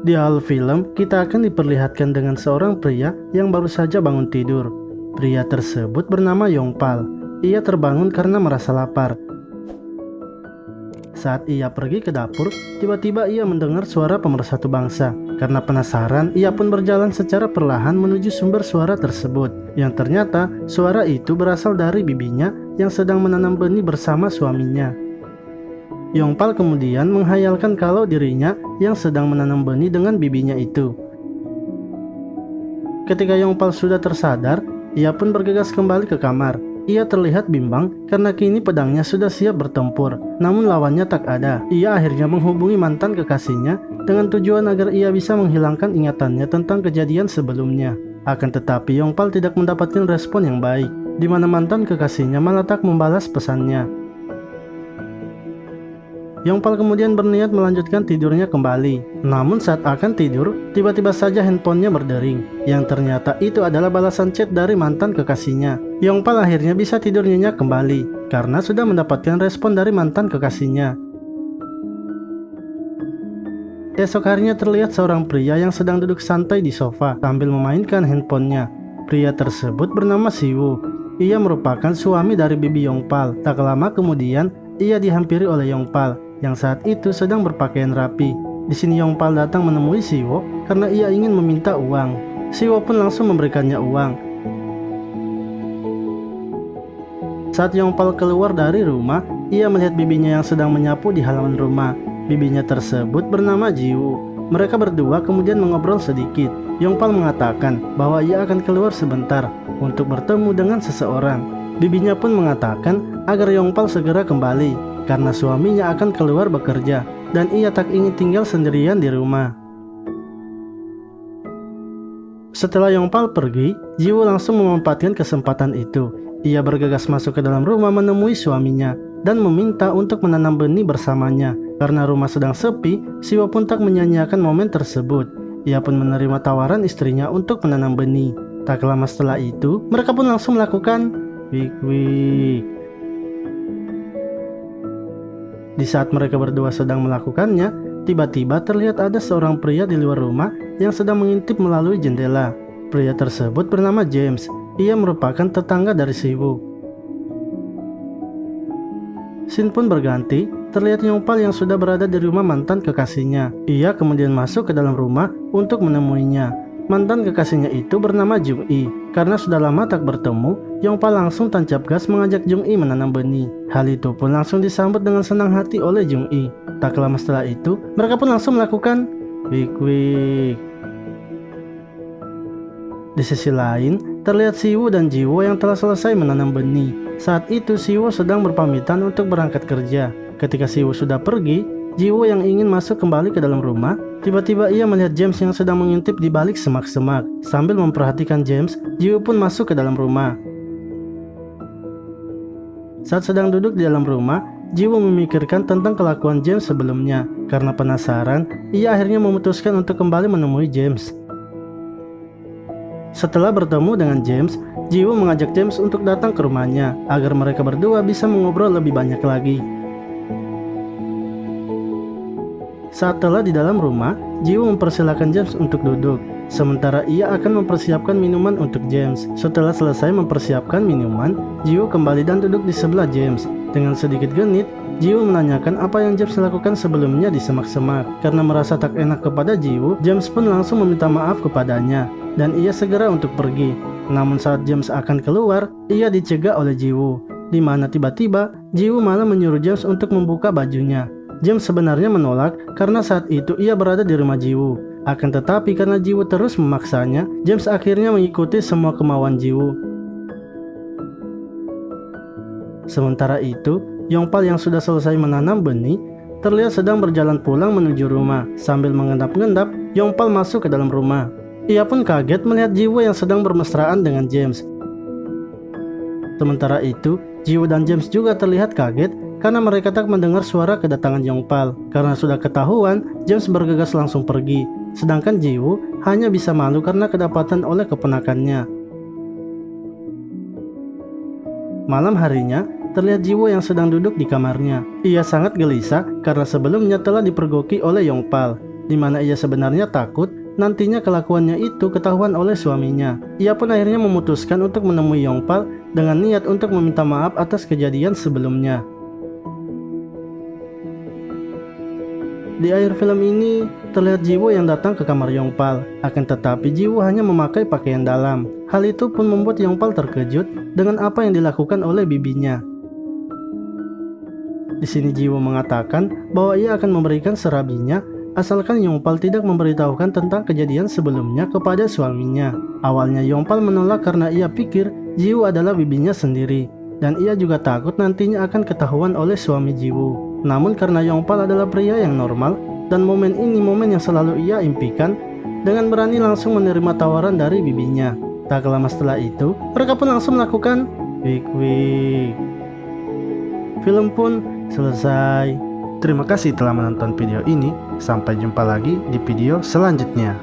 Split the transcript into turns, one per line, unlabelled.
Di awal film, kita akan diperlihatkan dengan seorang pria yang baru saja bangun tidur. Pria tersebut bernama Yongpal. Ia terbangun karena merasa lapar. Saat ia pergi ke dapur, tiba-tiba ia mendengar suara pemersatu bangsa. Karena penasaran, ia pun berjalan secara perlahan menuju sumber suara tersebut. Yang ternyata, suara itu berasal dari bibinya yang sedang menanam benih bersama suaminya. Yongpal kemudian menghayalkan kalau dirinya yang sedang menanam benih dengan bibinya itu. Ketika Yongpal sudah tersadar, ia pun bergegas kembali ke kamar. Ia terlihat bimbang karena kini pedangnya sudah siap bertempur, namun lawannya tak ada. Ia akhirnya menghubungi mantan kekasihnya dengan tujuan agar ia bisa menghilangkan ingatannya tentang kejadian sebelumnya. Akan tetapi Yongpal tidak mendapatkan respon yang baik, di mana mantan kekasihnya malah tak membalas pesannya. Yongpal kemudian berniat melanjutkan tidurnya kembali. Namun saat akan tidur, tiba-tiba saja handphonenya berdering. Yang ternyata itu adalah balasan chat dari mantan kekasihnya. Yongpal akhirnya bisa tidur nyenyak kembali, karena sudah mendapatkan respon dari mantan kekasihnya. Esok harinya terlihat seorang pria yang sedang duduk santai di sofa sambil memainkan handphonenya. Pria tersebut bernama Siwoo. Ia merupakan suami dari bibi Yongpal. Tak lama kemudian, ia dihampiri oleh Yongpal yang saat itu sedang berpakaian rapi. Di sini Yongpal datang menemui Siwoo karena ia ingin meminta uang. Siwoo pun langsung memberikannya uang. Saat Yongpal keluar dari rumah, ia melihat bibinya yang sedang menyapu di halaman rumah. Bibinya tersebut bernama Jiwoo. Mereka berdua kemudian mengobrol sedikit. Yongpal mengatakan bahwa ia akan keluar sebentar untuk bertemu dengan seseorang. Bibinya pun mengatakan agar Yongpal segera kembali karena suaminya akan keluar bekerja dan ia tak ingin tinggal sendirian di rumah. Setelah Yongpal pergi, Jiwoo langsung memanfaatkan kesempatan itu. Ia bergegas masuk ke dalam rumah menemui suaminya dan meminta untuk menanam benih bersamanya. Karena rumah sedang sepi, Siwoo pun tak menyia-nyiakan momen tersebut. Ia pun menerima tawaran istrinya untuk menanam benih. Tak lama setelah itu, mereka pun langsung melakukan wik-wik. Di saat mereka berdua sedang melakukannya, tiba-tiba terlihat ada seorang pria di luar rumah yang sedang mengintip melalui jendela. Pria tersebut bernama James. Ia merupakan tetangga dari Siwoo. Scene pun berganti, terlihat Yongpal yang sudah berada di rumah mantan kekasihnya. Ia kemudian masuk ke dalam rumah untuk menemuinya. Mantan kekasihnya itu bernama Jung-i. Karena sudah lama tak bertemu, Yongpal langsung tancap gas mengajak Jung-i menanam benih. Hal itu pun langsung disambut dengan senang hati oleh Jung-i. Tak lama setelah itu, mereka pun langsung melakukan wik-wik. Di sisi lain, terlihat Siwoo dan Jiwoo yang telah selesai menanam benih. Saat itu Siwoo sedang berpamitan untuk berangkat kerja. Ketika Siwoo sudah pergi, Jiwoo yang ingin masuk kembali ke dalam rumah, tiba-tiba ia melihat James yang sedang mengintip di balik semak-semak. Sambil memperhatikan James, Jiwoo pun masuk ke dalam rumah. Saat sedang duduk di dalam rumah, Jiwoo memikirkan tentang kelakuan James sebelumnya. Karena penasaran, ia akhirnya memutuskan untuk kembali menemui James. Setelah bertemu dengan James, Jiwoo mengajak James untuk datang ke rumahnya agar mereka berdua bisa mengobrol lebih banyak lagi. Saat telah di dalam rumah, Jiwoo mempersilahkan James untuk duduk. Sementara ia akan mempersiapkan minuman untuk James. Setelah selesai mempersiapkan minuman, Jiwoo kembali dan duduk di sebelah James. Dengan sedikit genit, Jiwoo menanyakan apa yang James lakukan sebelumnya di semak-semak. Karena merasa tak enak kepada Jiwoo, James pun langsung meminta maaf kepadanya dan ia segera untuk pergi. Namun saat James akan keluar, ia dicegah oleh Jiwoo, di mana tiba-tiba Jiwoo malah menyuruh James untuk membuka bajunya. James sebenarnya menolak karena saat itu ia berada di rumah Jiwoo. Akan tetapi karena Jiwoo terus memaksanya, James akhirnya mengikuti semua kemauan Jiwoo. Sementara itu, Yongpal yang sudah selesai menanam benih, terlihat sedang berjalan pulang menuju rumah. Sambil mengendap-endap, Yongpal masuk ke dalam rumah. Ia pun kaget melihat Jiwoo yang sedang bermesraan dengan James. Sementara itu, Jiwoo dan James juga terlihat kaget karena mereka tak mendengar suara kedatangan Yongpal. Karena sudah ketahuan, James bergegas langsung pergi. Sedangkan Jiwoo hanya bisa malu karena kedapatan oleh keponakannya. Malam harinya, terlihat Jiwoo yang sedang duduk di kamarnya. Ia sangat gelisah karena sebelumnya telah dipergoki oleh Yongpal. di mana ia sebenarnya takut nantinya kelakuannya itu ketahuan oleh suaminya. Ia pun akhirnya memutuskan untuk menemui Yongpal dengan niat untuk meminta maaf atas kejadian sebelumnya. Di akhir film ini, terlihat Jiwoo yang datang ke kamar Yongpal. Akan tetapi Jiwoo hanya memakai pakaian dalam. Hal itu pun membuat Yongpal terkejut dengan apa yang dilakukan oleh bibinya. Di sini Jiwoo mengatakan bahwa ia akan memberikan serabinya asalkan Yongpal tidak memberitahukan tentang kejadian sebelumnya kepada suaminya. Awalnya Yongpal menolak karena ia pikir Jiwoo adalah bibinya sendiri, dan ia juga takut nantinya akan ketahuan oleh suami Jiwoo. Namun karena Yongpal adalah pria yang normal, dan momen ini momen yang selalu ia impikan, dengan berani langsung menerima tawaran dari bibinya. Tak lama setelah itu, mereka pun langsung melakukan wik-wik. Film pun selesai. Terima kasih telah menonton video ini. Sampai jumpa lagi di video selanjutnya.